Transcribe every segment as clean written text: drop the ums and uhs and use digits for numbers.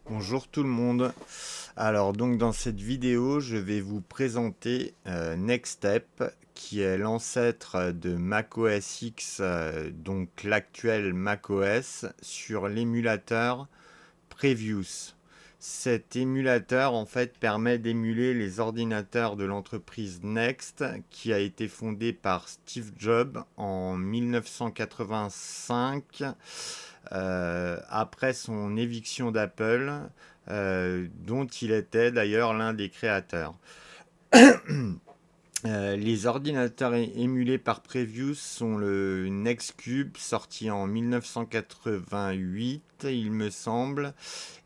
Bonjour tout le monde. Alors donc dans cette vidéo, je vais vous présenter Nextstep, qui est l'ancêtre de macOS X, donc l'actuel macOS, sur l'émulateur Previous. Cet émulateur en fait permet d'émuler les ordinateurs de l'entreprise Next, qui a été fondée par Steve Jobs en 1985, après son éviction d'Apple, dont il était d'ailleurs l'un des créateurs. Les ordinateurs émulés par Previous sont le Nextcube, sorti en 1988, il me semble,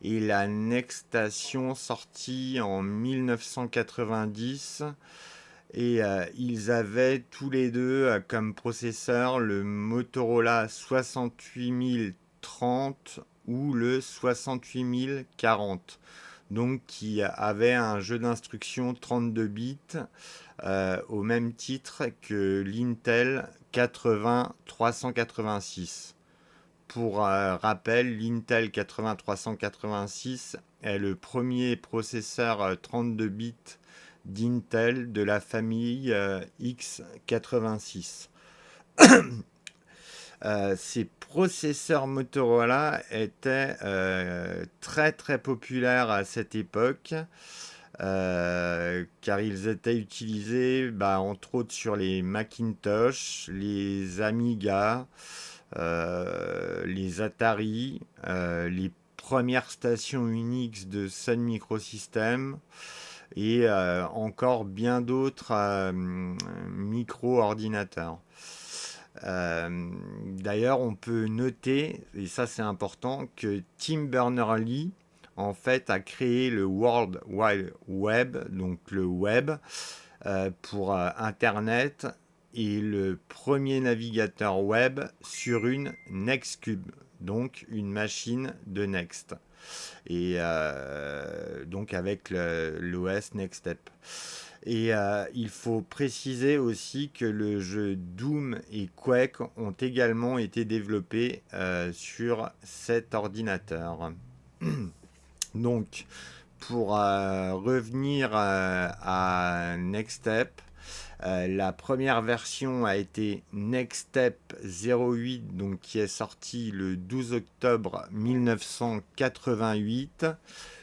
et la Nextation, sortie en 1990. Et ils avaient tous les deux comme processeur le Motorola 68030 ou le 68040, donc qui avait un jeu d'instruction 32 bits, au même titre que l'Intel 80386. Pour rappel, l'Intel 80386 est le premier processeur 32 bits d'Intel de la famille x86. Ces processeurs Motorola étaient très très populaires à cette époque, car ils étaient utilisés entre autres sur les Macintosh, les Amiga, les Atari, les premières stations Unix de Sun Microsystems et encore bien d'autres micro-ordinateurs. D'ailleurs, on peut noter, et ça c'est important, que Tim Berners-Lee en fait a créé le World Wide Web, donc le web, pour Internet, et le premier navigateur web sur une Nextcube, donc une machine de Next, et donc avec l'OS Nextstep. Et il faut préciser aussi que le jeu Doom et Quake ont également été développés sur cet ordinateur. Donc, pour revenir à Nextstep, la première version a été Nextstep 08, donc qui est sorti le 12 octobre 1988,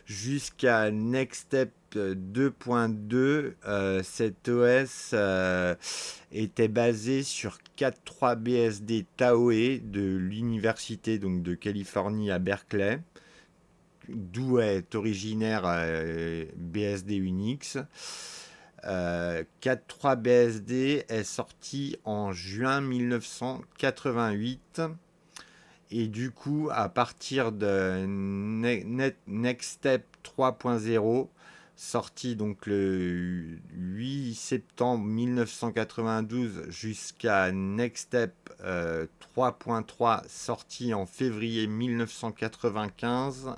jusqu'à Nextstep 2.2. Cet OS était basé sur 4.3 BSD Tahoe de l'université donc de Californie à Berkeley, d'où est originaire BSD Unix. 4.3 BSD est sorti en juin 1988, et du coup à partir de Nextstep 3.0, sorti donc le 8 septembre 1992, jusqu'à Nextstep 3.3, sorti en février 1995.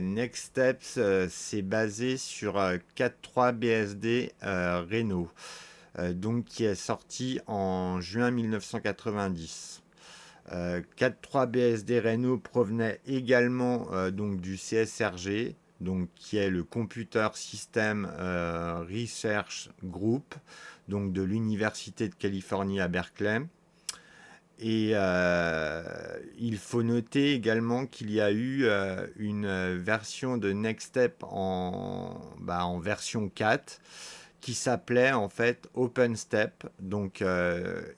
Nextstep c'est basé sur 4.3 BSD Reno, donc qui est sorti en juin 1990. 4.3 BSD Reno provenait également donc du CSRG, donc qui est le Computer System Research Group, donc de l'Université de Californie à Berkeley. Et il faut noter également qu'il y a eu une version de Nextstep en version 4, qui s'appelait en fait OpenStep, donc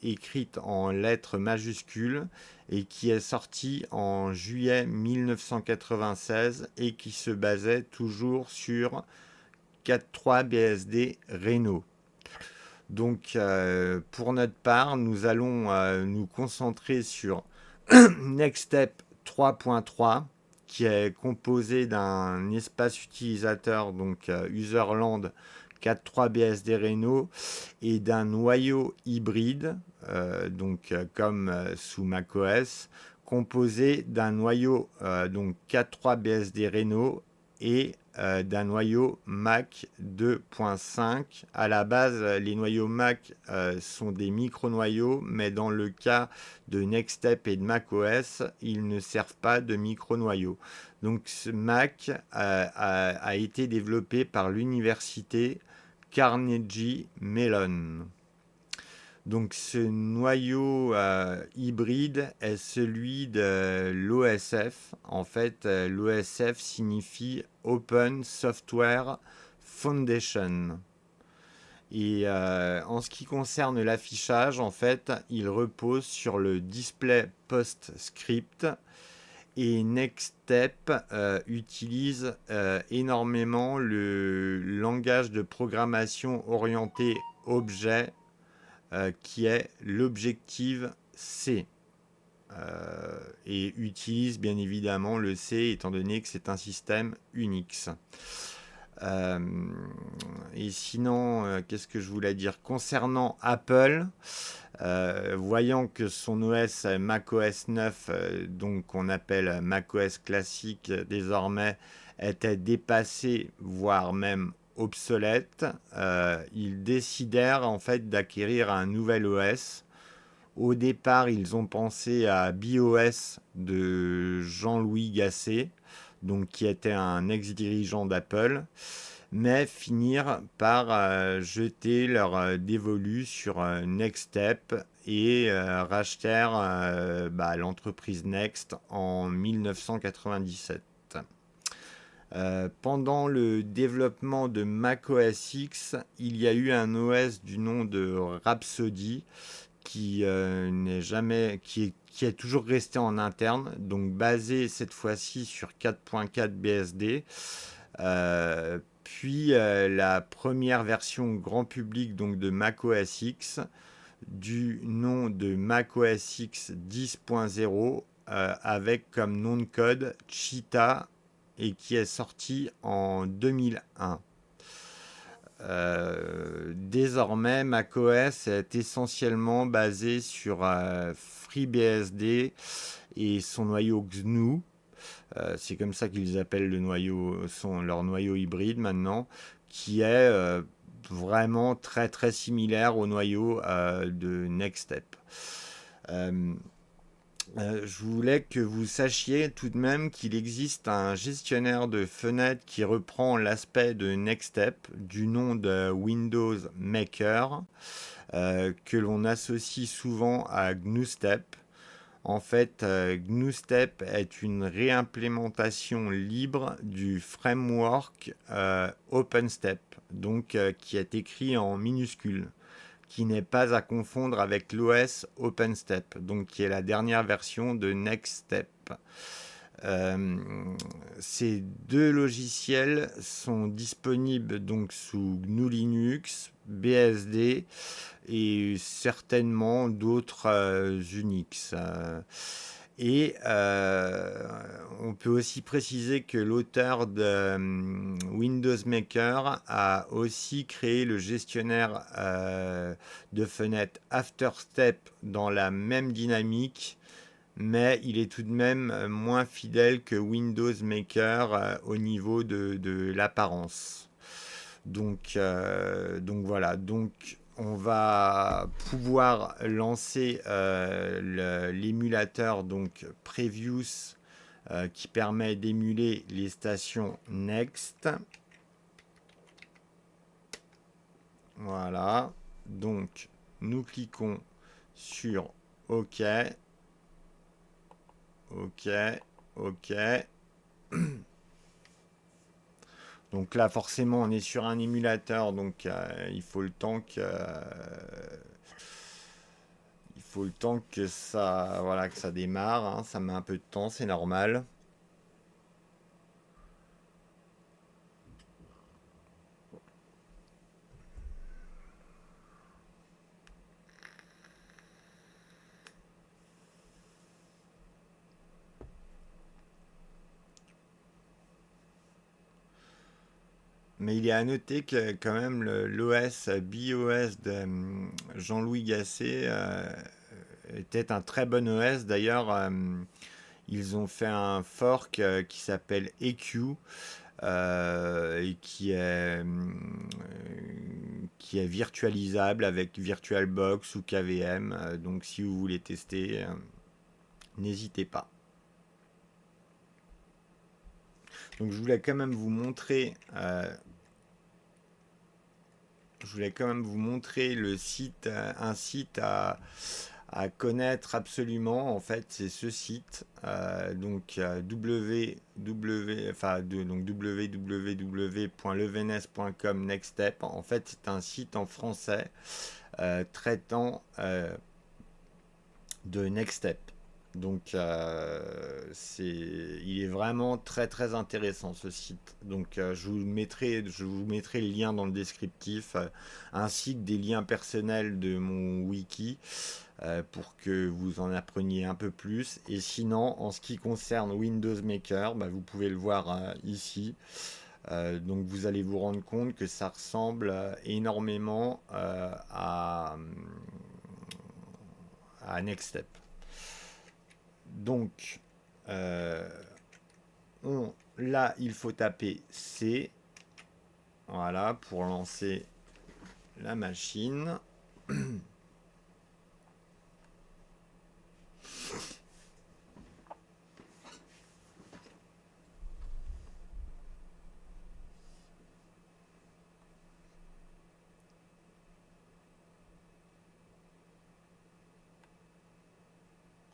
écrite en lettres majuscules, et qui est sortie en juillet 1996 et qui se basait toujours sur 4.3 BSD Reno. Donc pour notre part, nous allons nous concentrer sur Nextstep 3.3, qui est composé d'un espace utilisateur, donc Userland 4.3 BSD Reno, et d'un noyau hybride, comme sous macOS, composé d'un noyau donc 4.3 BSD Reno et d'un noyau Mac 2.5. À la base, les noyaux Mac sont des micro-noyaux, mais dans le cas de NextStep et de macOS, ils ne servent pas de micro-noyaux. Donc ce Mac a été développé par l'université Carnegie Mellon. Donc ce noyau hybride est celui de l'OSF. En fait, l'OSF signifie Open Software Foundation. Et en ce qui concerne l'affichage, en fait, il repose sur le display PostScript. Et NextStep utilise énormément le langage de programmation orienté objet qui est l'Objective-C. Et utilise bien évidemment le C étant donné que c'est un système Unix. Euh, et sinon, qu'est-ce que je voulais dire concernant Apple, voyant que son OS macOS 9, donc qu'on appelle macOS classique désormais, était dépassé, voire même obsolète, ils décidèrent en fait d'acquérir un nouvel OS. Au départ, ils ont pensé à BeOS de Jean-Louis Gasset, donc qui était un ex-dirigeant d'Apple, mais finirent par jeter leur dévolu sur NextStep et rachetèrent l'entreprise Next en 1997. Pendant le développement de macOS X, il y a eu un OS du nom de Rhapsody qui est toujours resté en interne, donc basé cette fois-ci sur 4.4 BSD. Puis la première version grand public donc de macOS X du nom de macOS X 10.0 avec comme nom de code Cheetah et qui est sorti en 2001. Désormais, macOS est essentiellement basé sur FreeBSD et son noyau GNU. C'est comme ça qu'ils appellent leur noyau hybride maintenant, qui est vraiment très très similaire au noyau de NextStep. Je voulais que vous sachiez tout de même qu'il existe un gestionnaire de fenêtres qui reprend l'aspect de NextStep du nom de Windows Maker, que l'on associe souvent à GNUstep. En fait, GNUstep est une réimplémentation libre du framework OpenStep, donc qui est écrit en minuscules, qui n'est pas à confondre avec l'OS OpenStep, donc qui est la dernière version de NextStep. Euh, Ces deux logiciels sont disponibles donc sous GNU Linux, BSD et certainement d'autres Unix. Et on peut aussi préciser que l'auteur de Windows Maker a aussi créé le gestionnaire de fenêtres AfterStep dans la même dynamique, mais il est tout de même moins fidèle que Windows Maker au niveau de l'apparence. Donc voilà, donc on va pouvoir lancer l'émulateur donc Previous qui permet d'émuler les stations Next. Voilà, donc nous cliquons sur OK, OK, OK. Donc là, forcément, on est sur un émulateur, donc il faut le temps que ça, voilà, que ça démarre. Hein. Ça met un peu de temps, c'est normal. Mais il est à noter que quand même l'OS BeOS de Jean-Louis Gasset était un très bon OS. D'ailleurs, ils ont fait un fork qui s'appelle EQ et qui est virtualisable avec VirtualBox ou KVM. Donc si vous voulez tester, n'hésitez pas. Donc je voulais quand même vous montrer le site, un site à connaître absolument. En fait, c'est ce site, donc www.levenes.com Next Step. En fait, c'est un site en français traitant de Next Step. Donc, il est vraiment très très intéressant ce site. Donc, je vous mettrai le lien dans le descriptif, ainsi que des liens personnels de mon wiki pour que vous en appreniez un peu plus. Et sinon, en ce qui concerne Windows Maker, bah, vous pouvez le voir ici. Donc, vous allez vous rendre compte que ça ressemble énormément à Next Step. Donc, euh, là, il faut taper C, voilà, pour lancer la machine.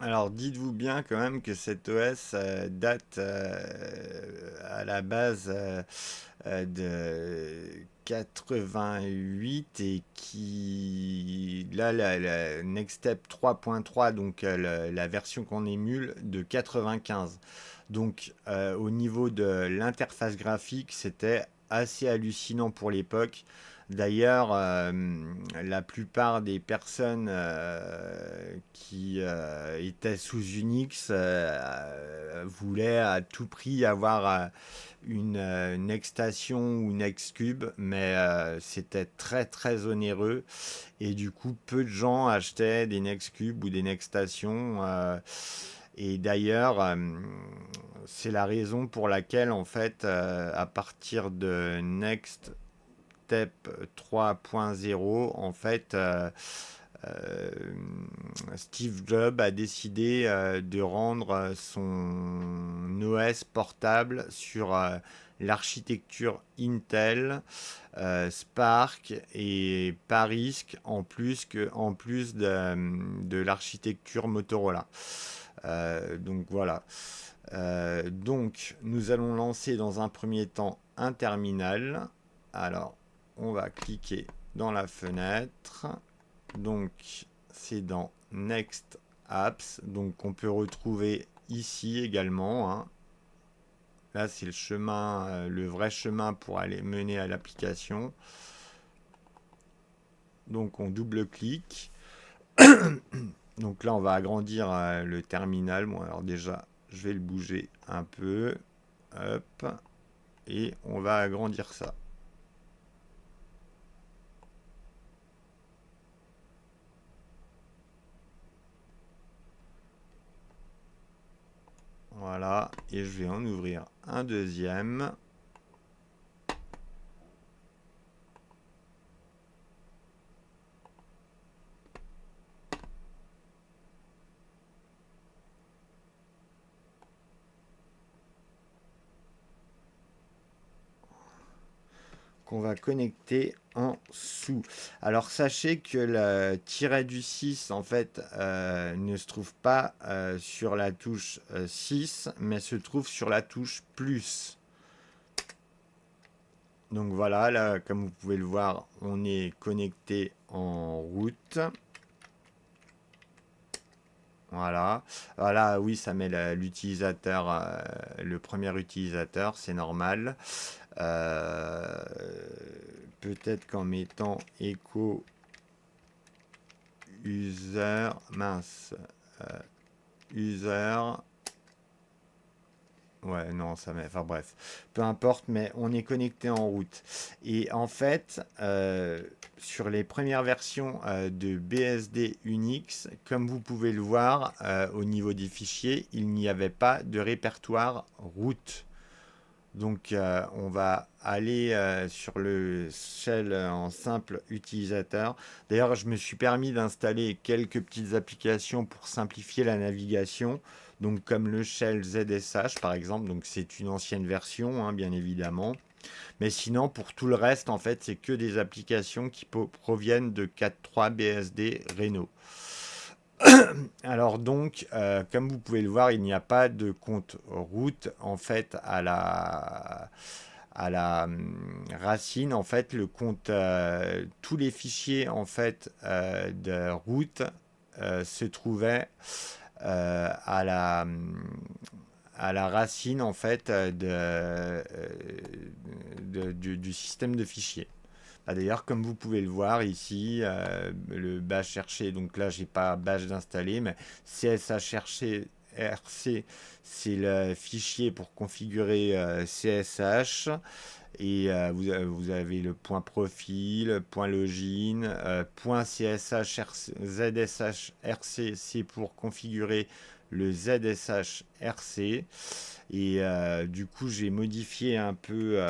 Alors, dites-vous bien quand même que cet OS date à la base de 88 et qui, là, la Next Step 3.3, donc la version qu'on émule de 95. Donc, au niveau de l'interface graphique, c'était assez hallucinant pour l'époque. D'ailleurs, la plupart des personnes qui étaient sous Unix voulaient à tout prix avoir une Nextation ou Nextcube, mais c'était très très onéreux et du coup peu de gens achetaient des Nextcube ou des Nextations. Et d'ailleurs, c'est la raison pour laquelle en fait, à partir de Next Step 3.0, en fait, euh, Steve Jobs a décidé de rendre son OS portable sur l'architecture Intel, Spark et Parisk en plus de l'architecture Motorola. Donc voilà. Donc nous allons lancer dans un premier temps un terminal. Alors on va cliquer dans la fenêtre. Donc c'est dans Next Apps. Donc on peut retrouver ici également, hein. Là c'est le chemin, le vrai chemin pour aller mener à l'application. Donc on double-clique. Donc là on va agrandir le terminal. Bon alors déjà je vais le bouger un peu. Hop. Et on va agrandir ça. Voilà, et je vais en ouvrir un deuxième. Qu'on va connecter en dessous. Alors sachez que le tiret du 6 en fait ne se trouve pas sur la touche 6 mais se trouve sur la touche plus. Donc voilà, là comme vous pouvez le voir, on est connecté en route. Voilà. Voilà, oui, ça met l'utilisateur, le premier utilisateur, c'est normal. Euh, Peut-être qu'en mettant echo user, mince, user, ouais, non, ça met, enfin bref, peu importe, mais on est connecté en route. Et en fait, sur les premières versions de BSD Unix, comme vous pouvez le voir, au niveau des fichiers, il n'y avait pas de répertoire route. Donc, on va aller sur le shell en simple utilisateur. D'ailleurs, je me suis permis d'installer quelques petites applications pour simplifier la navigation. Donc, comme le shell ZSH, par exemple. Donc, c'est une ancienne version, hein, bien évidemment. Mais sinon, pour tout le reste, en fait, c'est que des applications qui proviennent de 4.3 BSD Reno. Alors donc, comme vous pouvez le voir, il n'y a pas de compte route en fait à la racine. En fait, le compte, tous les fichiers en fait de route se trouvaient à la racine en fait du système de fichiers. Ah, d'ailleurs, comme vous pouvez le voir ici, le bash chercher, donc là, j'ai pas bash d'installer, mais CSH RC, c'est le fichier pour configurer CSH. Et vous avez le point profil, point login, point CSH ZSH RC, c'est pour configurer le ZSH RC. Et du coup, j'ai modifié un peu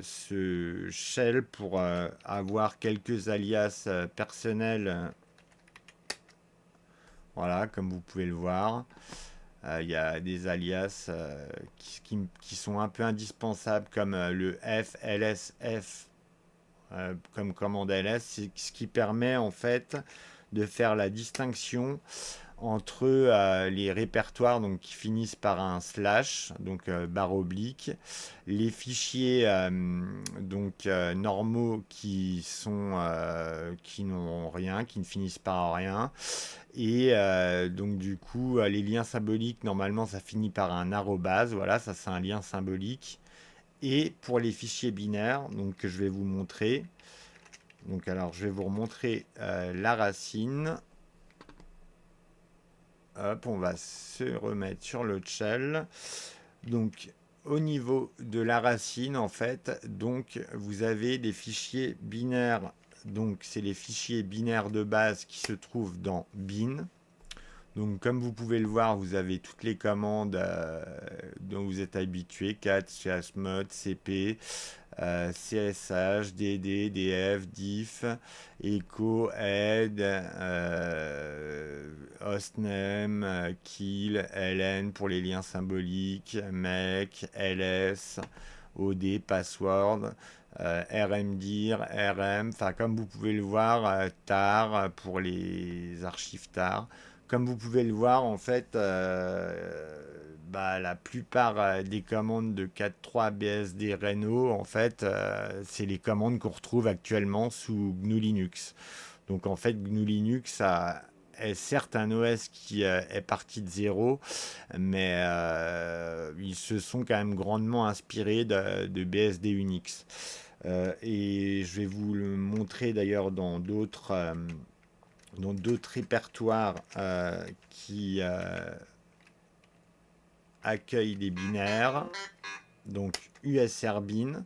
ce shell pour avoir quelques alias personnels. Voilà, comme vous pouvez le voir. Il y a des alias qui sont un peu indispensables, comme le F, LS, F, comme commande LS, ce qui permet en fait de faire la distinction entre les répertoires donc, qui finissent par un slash, donc barre oblique, les fichiers donc normaux qui n'ont rien, qui ne finissent par rien, et donc du coup les liens symboliques normalement ça finit par un arrobase, voilà, ça c'est un lien symbolique. Et pour les fichiers binaires, donc que je vais vous montrer, donc alors je vais vous remontrer la racine. Hop, on va se remettre sur le shell. Donc, au niveau de la racine, en fait, donc vous avez des fichiers binaires. Donc, c'est les fichiers binaires de base qui se trouvent dans bin. Donc, comme vous pouvez le voir, vous avez toutes les commandes dont vous êtes habitué, cat, chmod, cp, CSH, DD, DF, diff, echo, head, hostname, kill, ln pour les liens symboliques, mec, ls, od, password, rmdir, rm, enfin comme vous pouvez le voir, tar pour les archives tar. Comme vous pouvez le voir, en fait, la plupart des commandes de 4.3 BSD Reno, en fait, c'est les commandes qu'on retrouve actuellement sous GNU Linux. Donc, en fait, GNU Linux est certes un OS qui est parti de zéro, mais ils se sont quand même grandement inspirés de BSD Unix. Et je vais vous le montrer d'ailleurs dans d'autres répertoires qui accueillent des binaires, donc USRBin.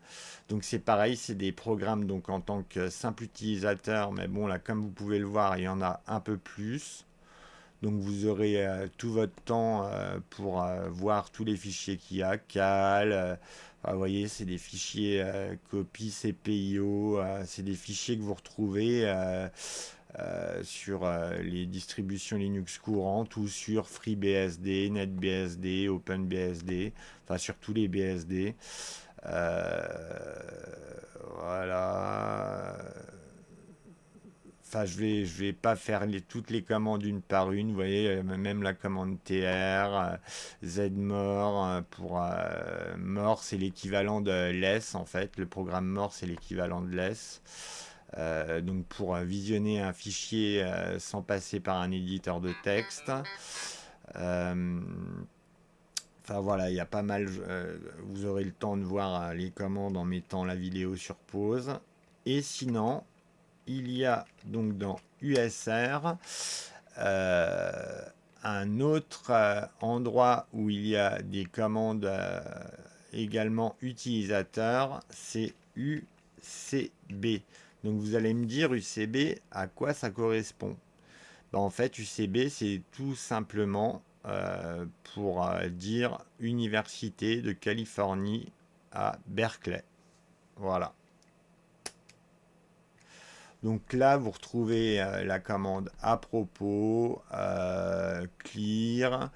Donc c'est pareil, c'est des programmes donc en tant que simple utilisateur, mais bon là comme vous pouvez le voir, il y en a un peu plus. Donc vous aurez tout votre temps pour voir tous les fichiers qu'il y a, cal. Vous voyez, c'est des fichiers copy CPIO, c'est des fichiers que vous retrouvez sur les distributions Linux courantes ou sur FreeBSD, NetBSD, OpenBSD, enfin sur tous les BSD. Voilà. Enfin, je vais pas faire toutes les commandes une par une. Vous voyez, même la commande tr, zmore pour more, c'est l'équivalent de less en fait. Le programme more, c'est l'équivalent de less. Donc pour visionner un fichier sans passer par un éditeur de texte. Enfin voilà, il y a pas mal. Vous aurez le temps de voir les commandes en mettant la vidéo sur pause. Et sinon, il y a donc dans USR un autre endroit où il y a des commandes également utilisateurs, c'est UCB. Donc vous allez me dire UCB, à quoi ça correspond? En fait, UCB, c'est tout simplement pour dire Université de Californie à Berkeley. Voilà. Donc là, vous retrouvez la commande à propos, clear,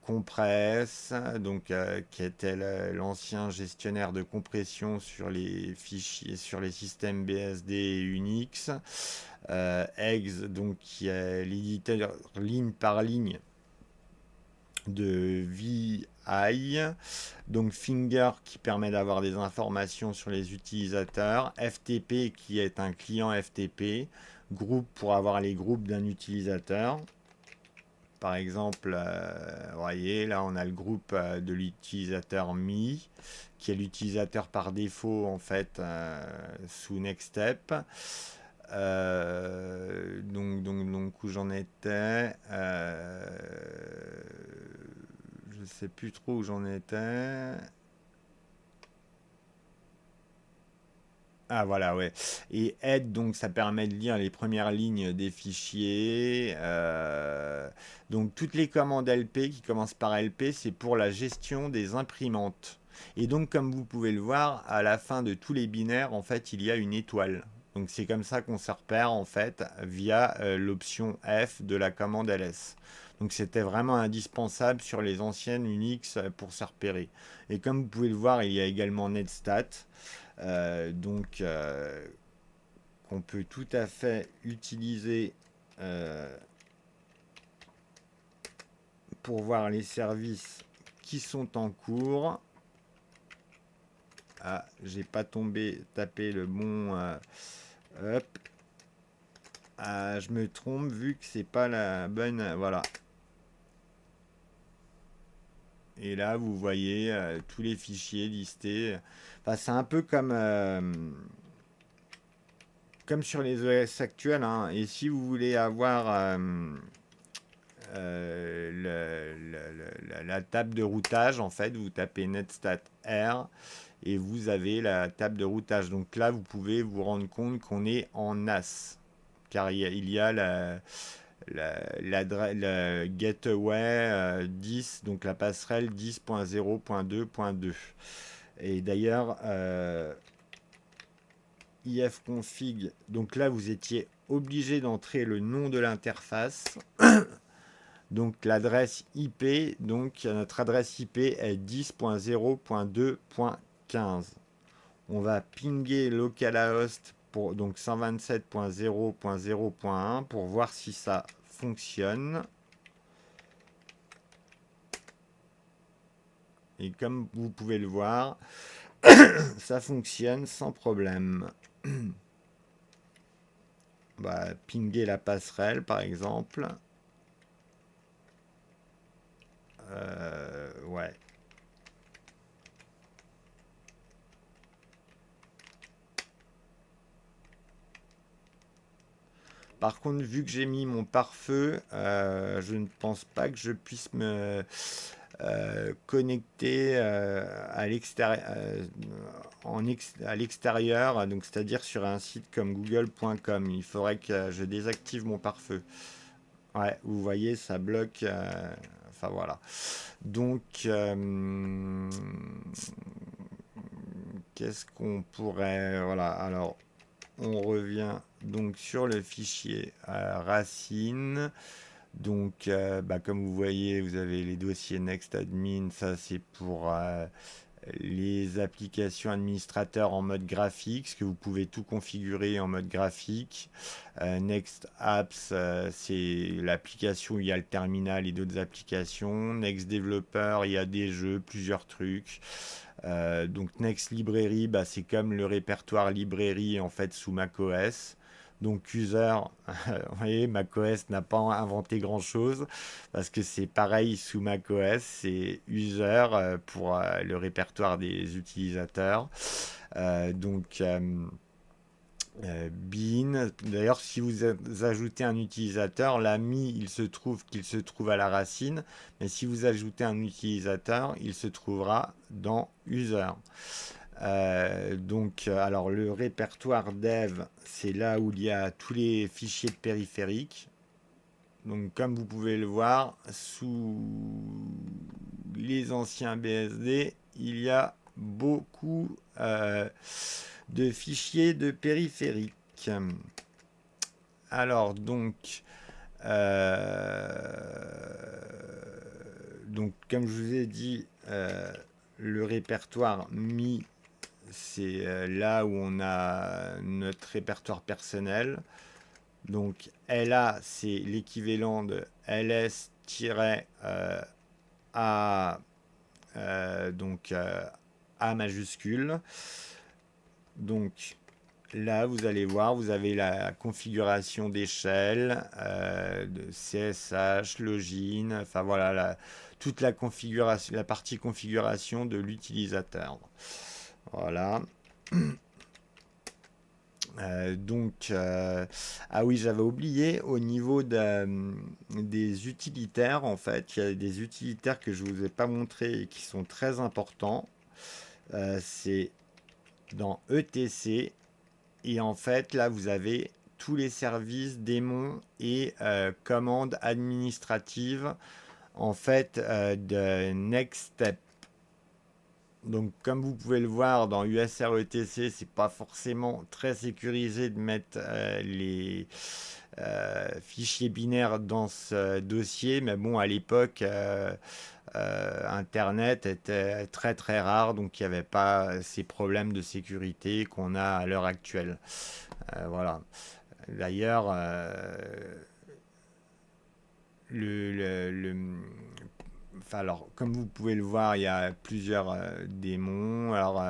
compress, donc qui était l'ancien gestionnaire de compression sur les fichiers, sur les systèmes BSD et Unix. Eggs, donc qui est l'éditeur ligne par ligne de VI, donc Finger qui permet d'avoir des informations sur les utilisateurs, FTP qui est un client FTP, Group pour avoir les groupes d'un utilisateur. Par exemple, vous voyez, là on a le groupe de l'utilisateur Mi, qui est l'utilisateur par défaut en fait sous Nextstep. Donc où j'en étais, je sais plus trop où j'en étais. Ah voilà, ouais. Et aide, donc ça permet de lire les premières lignes des fichiers. Donc toutes les commandes LP qui commencent par LP, c'est pour la gestion des imprimantes. Et donc comme vous pouvez le voir, à la fin de tous les binaires, en fait, il y a une étoile. Donc c'est comme ça qu'on se repère en fait via l'option F de la commande ls. Donc c'était vraiment indispensable sur les anciennes Unix pour se repérer. Et comme vous pouvez le voir, il y a également netstat. Donc qu'on peut tout à fait utiliser pour voir les services qui sont en cours. Ah, j'ai pas tapé le bon. Hop. Ah, je me trompe vu que c'est pas la bonne. Voilà. Et là, vous voyez tous les fichiers listés. Enfin, c'est un peu comme sur les OS actuels. Hein. Et si vous voulez avoir la table de routage, en fait, vous tapez netstat R et vous avez la table de routage. Donc là, vous pouvez vous rendre compte qu'on est en NAS, car il y a la gateway 10, donc la passerelle 10.0.2.2. Et d'ailleurs, ifconfig, donc là, vous étiez obligé d'entrer le nom de l'interface. Donc l'adresse IP, donc notre adresse IP est 10.0.2.15. On va pinguer localhost pour donc 127.0.0.1 pour voir si ça fonctionne. Et comme vous pouvez le voir, ça fonctionne sans problème. On va pinguer la passerelle par exemple. Ouais. Par contre, vu que j'ai mis mon pare-feu, je ne pense pas que je puisse me connecter à l'extérieur, donc c'est-à-dire sur un site comme google.com. Il faudrait que je désactive mon pare-feu. Ouais, vous voyez, ça bloque. Enfin voilà. Donc, qu'est-ce qu'on pourrait. Voilà, alors on revient donc sur le fichier racine. Donc, comme vous voyez, vous avez les dossiers NextAdmin. Ça, c'est pour les applications administrateurs en mode graphique, ce que vous pouvez tout configurer en mode graphique. Next Apps, c'est l'application où il y a le terminal et d'autres applications. Next Developer, il y a des jeux, plusieurs trucs. Donc Next Library, c'est comme le répertoire librairie en fait sous macOS. Donc user, vous voyez, macOS n'a pas inventé grand-chose parce que c'est pareil sous macOS, c'est user pour le répertoire des utilisateurs. Donc bin, d'ailleurs si vous ajoutez un utilisateur, l'ami il se trouve qu'il se trouve à la racine, mais si vous ajoutez un utilisateur, il se trouvera dans user. Donc, alors le répertoire dev, c'est là où il y a tous les fichiers de périphériques. Donc comme vous pouvez le voir, sous les anciens BSD, il y a beaucoup de fichiers de périphériques. Alors donc comme je vous ai dit, le répertoire MI, c'est là où on a notre répertoire personnel. Donc LA, c'est l'équivalent de ls-a, donc A majuscule. Donc là, vous allez voir, vous avez la configuration d'échelle, de CSH, login, enfin voilà, toute la configuration, la partie configuration de l'utilisateur. Voilà. Ah oui, j'avais oublié au niveau des utilitaires, en fait, il y a des utilitaires que je ne vous ai pas montrés et qui sont très importants. C'est dans ETC. Et en fait, là, vous avez tous les services, démons et commandes administratives, en fait, de Next Step. Donc, comme vous pouvez le voir dans USRETC, c'est pas forcément très sécurisé de mettre les fichiers binaires dans ce dossier, mais bon, à l'époque, Internet était très très rare, donc il n'y avait pas ces problèmes de sécurité qu'on a à l'heure actuelle. Voilà. D'ailleurs, enfin, alors, comme vous pouvez le voir, il y a plusieurs démons. Alors,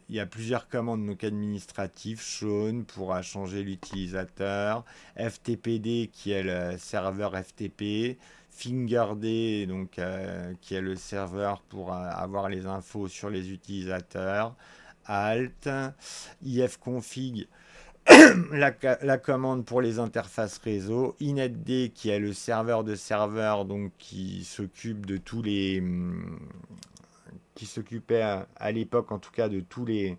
il y a plusieurs commandes donc administratives. Shawn pourra changer l'utilisateur. FTPD qui est le serveur FTP. FingerD donc, qui est le serveur pour avoir les infos sur les utilisateurs. Alt. ifconfig la commande pour les interfaces réseau, inetd qui est le serveur de serveurs donc qui s'occupe de tous les qui s'occupait à l'époque en tout cas de tous les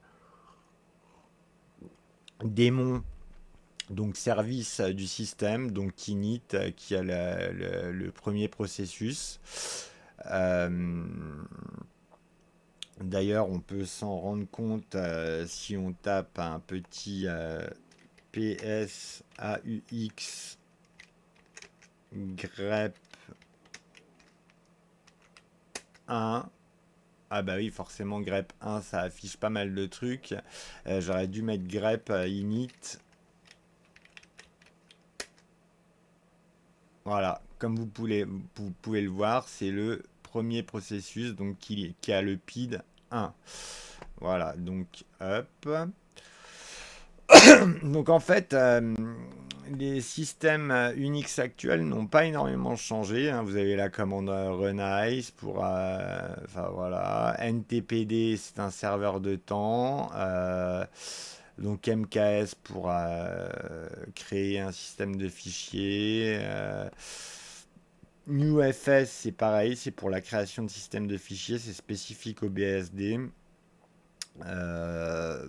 démons donc service du système, donc init qui a le premier processus. Euh, D'ailleurs, on peut s'en rendre compte si on tape un petit PSAUX grep 1. Ah bah oui, forcément grep 1, ça affiche pas mal de trucs. J'aurais dû mettre grep init. Voilà, comme vous pouvez le voir, c'est le premier processus donc qui a le PID 1. Voilà, donc hop. Donc en fait, les systèmes Unix actuels n'ont pas énormément changé, hein. Vous avez la commande runice pour, enfin voilà, NTPD c'est un serveur de temps, donc MKS pour créer un système de fichiers. NewFS c'est pareil, c'est pour la création de systèmes de fichiers, c'est spécifique au BSD. Euh,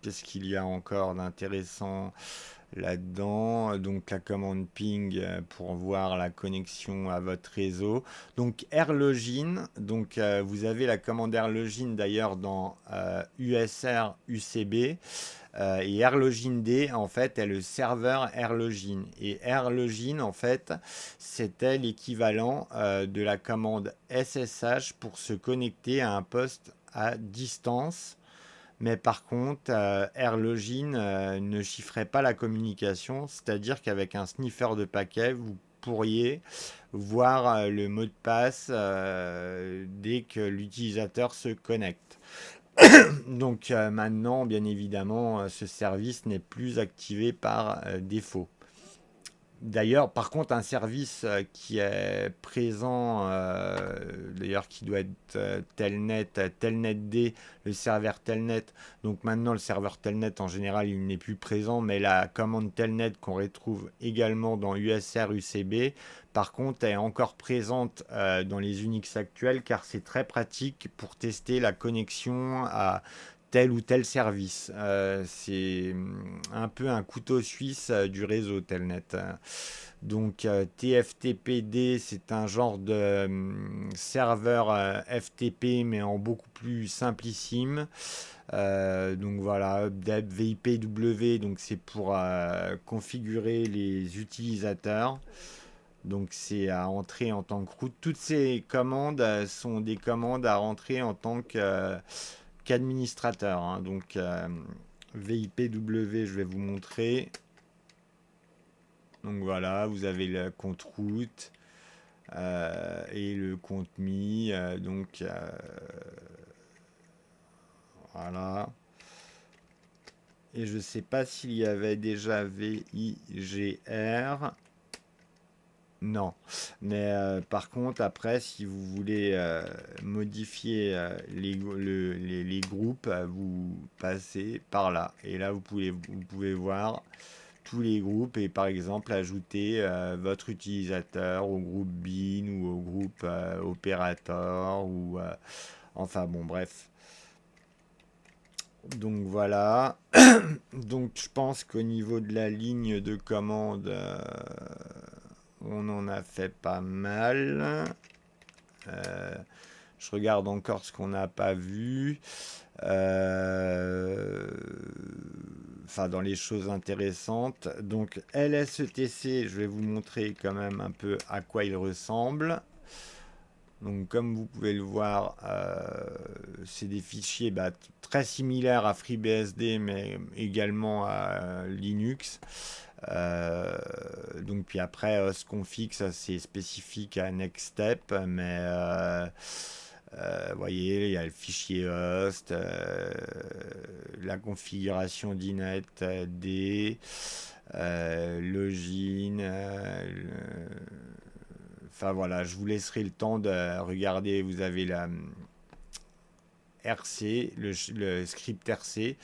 Qu'est-ce qu'il y a encore d'intéressant là-dedans? Donc la commande ping pour voir la connexion à votre réseau. Donc Airlogin, donc vous avez la commande Airlogin d'ailleurs dans USR UCB. Et Airlogin D, en fait, est le serveur Airlogin. Et Airlogin, en fait, c'était l'équivalent de la commande SSH pour se connecter à un poste à distance. Mais par contre, Airlogin ne chiffrait pas la communication, c'est-à-dire qu'avec un sniffer de paquet, vous pourriez voir le mot de passe dès que l'utilisateur se connecte. Donc maintenant, bien évidemment, ce service n'est plus activé par défaut. D'ailleurs, par contre, un service qui est présent, d'ailleurs qui doit être Telnet D, le serveur Telnet. Donc maintenant, le serveur Telnet, en général, il n'est plus présent, mais la commande Telnet qu'on retrouve également dans USR UCB, par contre, est encore présente dans les Unix actuels, car c'est très pratique pour tester la connexion à tel ou tel service. C'est un peu un couteau suisse du réseau Telnet. Donc TFTPD, c'est un genre de serveur FTP, mais en beaucoup plus simplissime. Donc voilà, VIPW, donc c'est pour configurer les utilisateurs. Donc c'est à entrer en tant que route. Toutes ces commandes sont des commandes à rentrer en tant qu'administrateur. Hein. Donc VIPW, je vais vous montrer. Donc voilà, vous avez le compte route et le compte MI. Donc voilà. Et je ne sais pas s'il y avait déjà VIGR. Non. Mais par contre, après, si vous voulez modifier les groupes, vous passez par là. Et là, vous pouvez voir tous les groupes et par exemple ajouter votre utilisateur au groupe BIN ou au groupe opérateur ou enfin bon bref. Donc voilà. Donc je pense qu'au niveau de la ligne de commande, on en a fait pas mal. Je regarde encore ce qu'on n'a pas vu. Enfin, dans les choses intéressantes. Donc, LSETC, je vais vous montrer quand même un peu à quoi il ressemble. Donc, comme vous pouvez le voir, c'est des fichiers très similaires à FreeBSD, mais également à Linux. Donc, puis après, hostconfig, ça c'est spécifique à NextStep, mais vous voyez, il y a le fichier host, la configuration d'Inet D, login. Enfin voilà, je vous laisserai le temps de regarder. Vous avez la RC, le script RC.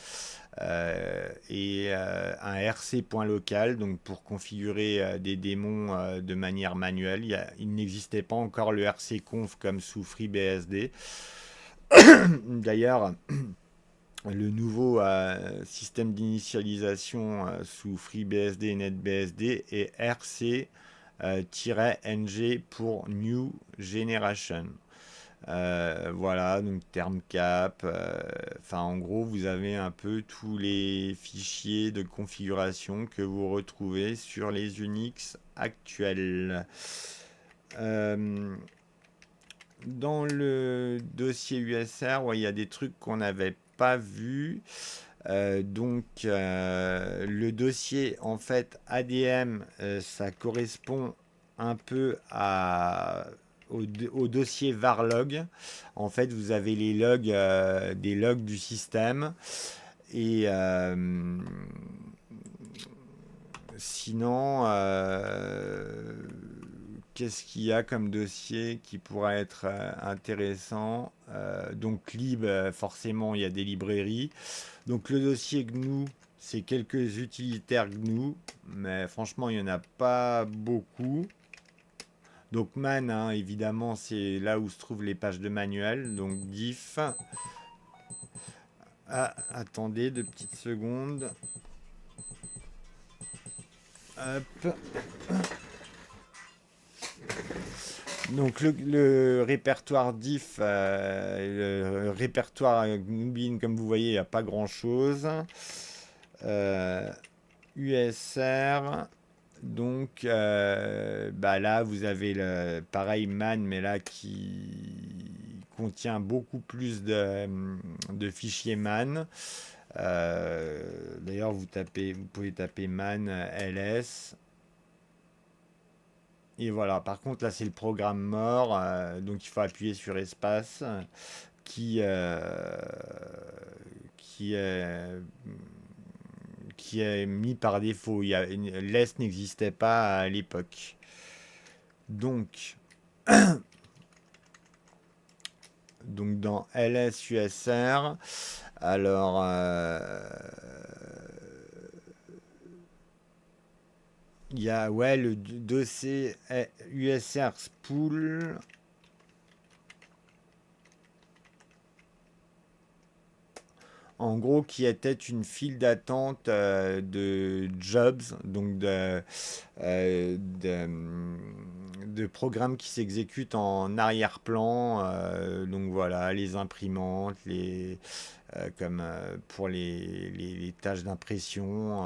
Et un rc.local donc pour configurer des démons de manière manuelle. Il n'existait pas encore le rcconf comme sous FreeBSD. D'ailleurs, le nouveau système d'initialisation sous FreeBSD et NetBSD est rc-ng pour New Generation. Voilà, donc terme cap. Enfin, en gros, vous avez un peu tous les fichiers de configuration que vous retrouvez sur les Unix actuels. Dans le dossier USR, ouais, il y a des trucs qu'on n'avait pas vus. Donc, le dossier, en fait, ADM, ça correspond un peu au dossier varlog. En fait, vous avez les logs, des logs du système. Et sinon, qu'est-ce qu'il y a comme dossier qui pourrait être intéressant? Donc, lib, forcément, il y a des librairies. Donc, le dossier GNU, c'est quelques utilitaires GNU, mais franchement, il n'y en a pas beaucoup. Donc man, hein, évidemment, c'est là où se trouvent les pages de manuel. Donc diff. Ah, attendez 2 petites secondes. Hop. Donc le répertoire diff, le répertoire GNU, comme vous voyez, il n'y a pas grand-chose. USR. Donc là, vous avez pareil man, mais là qui contient beaucoup plus de fichiers man. D'ailleurs, vous pouvez taper man ls. Et voilà, par contre, là, c'est le programme mort. Donc, il faut appuyer sur espace qui, qui est qui est mis par défaut. L'ES n'existait pas à l'époque. Donc dans LSUSR, alors il y a le dossier USR spool. en gros, qui était une file d'attente de jobs, donc de programmes qui s'exécutent en arrière-plan. Donc voilà, les imprimantes, comme pour les tâches d'impression.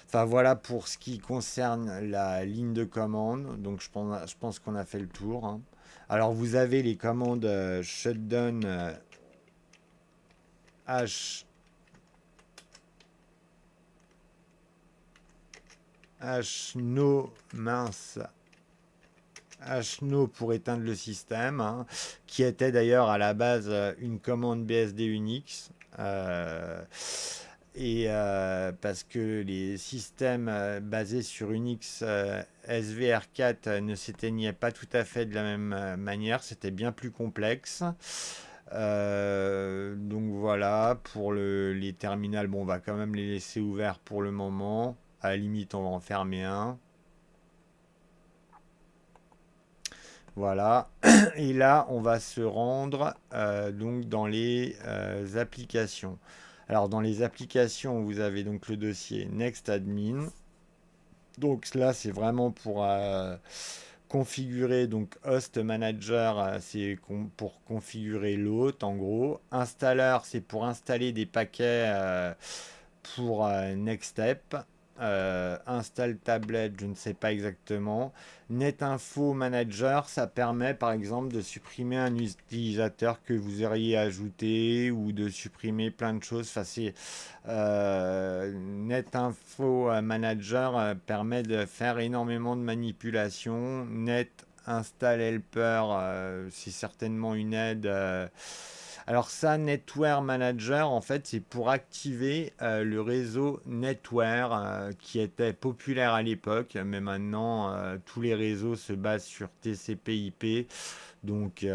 Enfin voilà pour ce qui concerne la ligne de commande. Donc je pense qu'on a fait le tour, hein. Alors vous avez les commandes shutdown H, no mince, HNO pour éteindre le système, hein, qui était d'ailleurs à la base une commande BSD Unix. Parce que les systèmes basés sur Unix SVR4 ne s'éteignaient pas tout à fait de la même manière, c'était bien plus complexe. Donc voilà, pour les terminals, bon, on va quand même les laisser ouverts pour le moment. À la limite, on va en fermer un. Voilà. Et là, on va se rendre donc dans les applications. Alors, dans les applications, vous avez donc le dossier NextAdmin. Donc là, c'est vraiment pour configurer donc host manager, pour configurer l'hôte en gros. Installeur, c'est pour installer des paquets pour Nextstep. Install tablette, je ne sais pas exactement. NetInfo Manager, ça permet par exemple de supprimer un utilisateur que vous auriez ajouté ou de supprimer plein de choses. Enfin, NetInfo Manager permet de faire énormément de manipulations. Net Install Helper, c'est certainement une aide. Alors ça, Netware Manager, en fait, c'est pour activer le réseau Netware qui était populaire à l'époque, mais maintenant tous les réseaux se basent sur TCP/IP, donc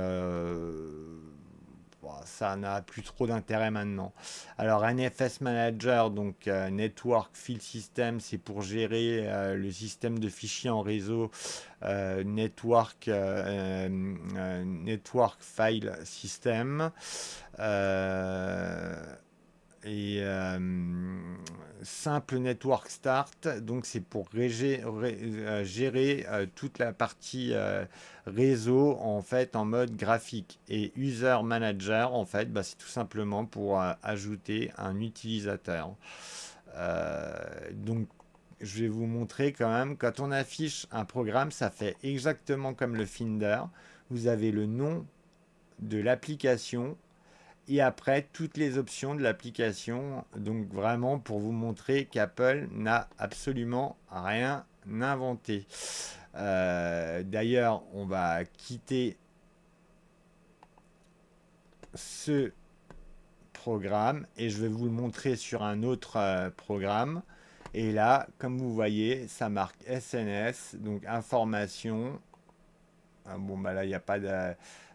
bon, ça n'a plus trop d'intérêt maintenant. Alors NFS Manager, donc Network File System, c'est pour gérer le système de fichiers en réseau Network File System. Euh, et simple network start, donc c'est pour gérer toute la partie réseau en fait en mode graphique. Et user manager en fait, bah, c'est tout simplement pour ajouter un utilisateur. Donc je vais vous montrer quand même, quand on affiche un programme, ça fait exactement comme le Finder. Vous avez le nom de l'application et après toutes les options de l'application. Donc vraiment pour vous montrer qu'Apple n'a absolument rien inventé. D'ailleurs, on va quitter ce programme et je vais vous le montrer sur un autre programme. Et là, comme vous voyez, ça marque SNS, donc information. Bon, bah là, il n'y a pas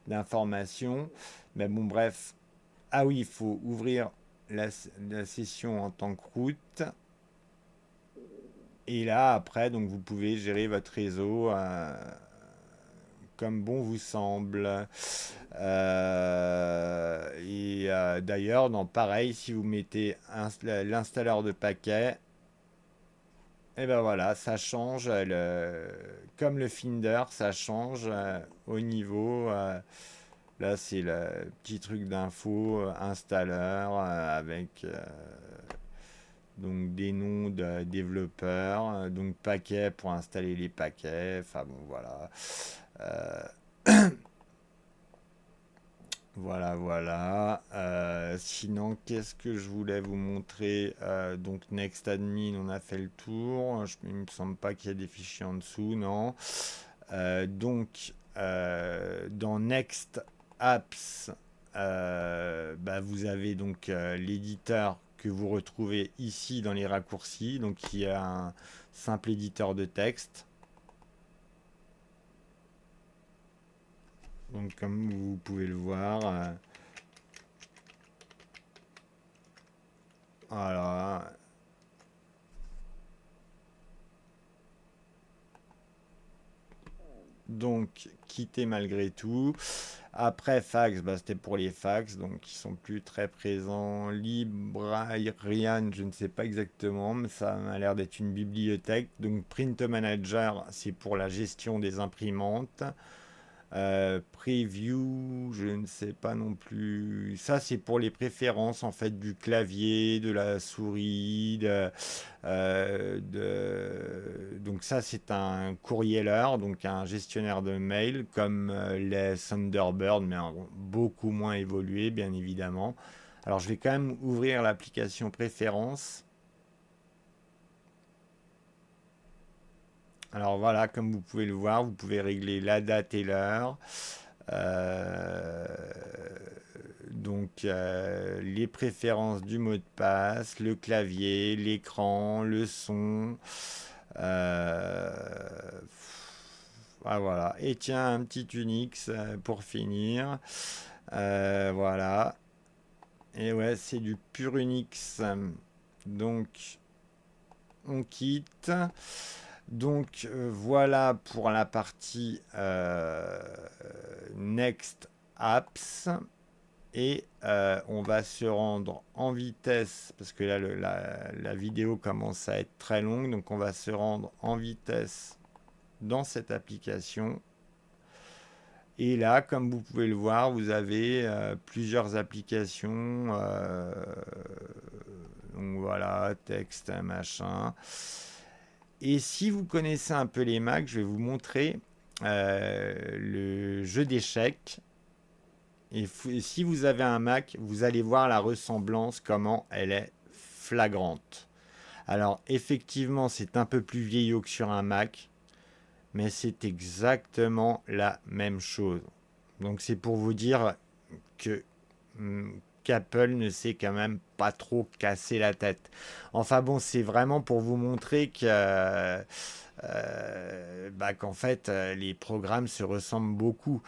d'information. Mais bon, bref. Ah oui, il faut ouvrir la session en tant que root. Et là, après, donc vous pouvez gérer votre réseau comme bon vous semble. D'ailleurs, pareil, si vous mettez l'installeur de paquets, et ben voilà, ça change. Comme le Finder, ça change au niveau. Là, c'est le petit truc d'info installeur avec donc des noms de développeurs, donc paquets pour installer les paquets. Enfin bon, voilà. Euh, voilà. Sinon, qu'est-ce que je voulais vous montrer? Donc NextAdmin, on a fait le tour. Il me semble pas qu'il y a des fichiers en dessous, non. Dans Next Apps, bah, vous avez donc l'éditeur que vous retrouvez ici dans les raccourcis, donc qui est un simple éditeur de texte. Donc comme vous pouvez le voir, voilà. donc quitter malgré tout. Après fax, bah, c'était pour les fax, donc ils sont plus très présents. Librarian, je ne sais pas exactement, mais ça a l'air d'être une bibliothèque. Donc Print Manager, c'est pour la gestion des imprimantes. Preview, je ne sais pas non plus. Ça, c'est pour les préférences en fait du clavier, de la souris, donc ça, c'est un courrier donc un gestionnaire de mail comme les Thunderbird, mais beaucoup moins évolué, bien évidemment. Alors, je vais quand même ouvrir l'application préférences. Alors voilà, comme vous pouvez le voir, vous pouvez régler la date et l'heure. Euh, les préférences du mot de passe, le clavier, l'écran, le son. Euh, voilà. Et tiens, un petit Unix pour finir. Voilà. Et ouais, c'est du pur Unix. Donc, on quitte. Donc voilà pour la partie Next Apps. Et on va se rendre en vitesse, parce que là la vidéo commence à être très longue, donc on va se rendre en vitesse dans cette application. Et là, comme vous pouvez le voir, vous avez plusieurs applications. Donc voilà, texte, machin. Et si vous connaissez un peu les Mac, je vais vous montrer le jeu d'échecs. Et si vous avez un Mac, vous allez voir la ressemblance, comment elle est flagrante. Alors effectivement, c'est un peu plus vieillot que sur un Mac, mais c'est exactement la même chose. Donc c'est pour vous dire que qu'Apple ne s'est quand même pas trop cassé la tête. Enfin bon, c'est vraiment pour vous montrer que qu'en fait les programmes se ressemblent beaucoup,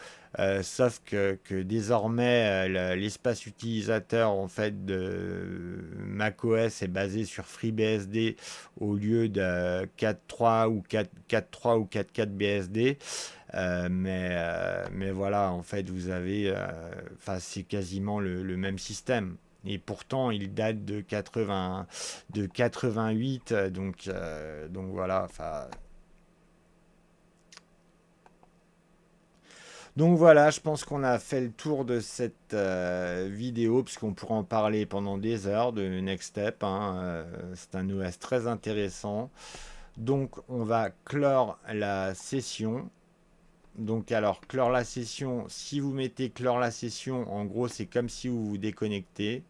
sauf que désormais l'espace utilisateur en fait de macOS est basé sur FreeBSD au lieu de 4.3 ou 4.3 ou 4.4 BSD. Mais voilà, en fait, vous avez, c'est quasiment le même système. Et pourtant, il date de 88, donc voilà. Donc voilà, je pense qu'on a fait le tour de cette vidéo, puisqu'on pourra en parler pendant des heures de Next Step, hein. C'est un OS très intéressant. Donc on va clore la session. Donc alors, clore la session, si vous mettez clore la session, en gros, c'est comme si vous vous déconnectez.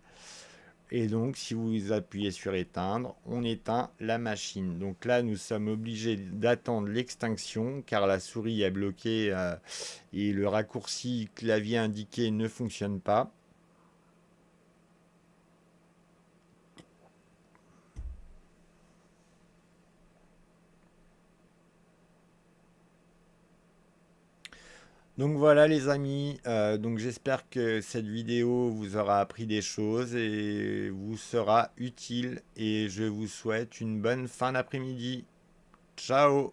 Et donc, si vous appuyez sur éteindre, on éteint la machine. Donc là, nous sommes obligés d'attendre l'extinction car la souris est bloquée et le raccourci clavier indiqué ne fonctionne pas. Donc voilà les amis, donc j'espère que cette vidéo vous aura appris des choses et vous sera utile et je vous souhaite une bonne fin d'après-midi. Ciao!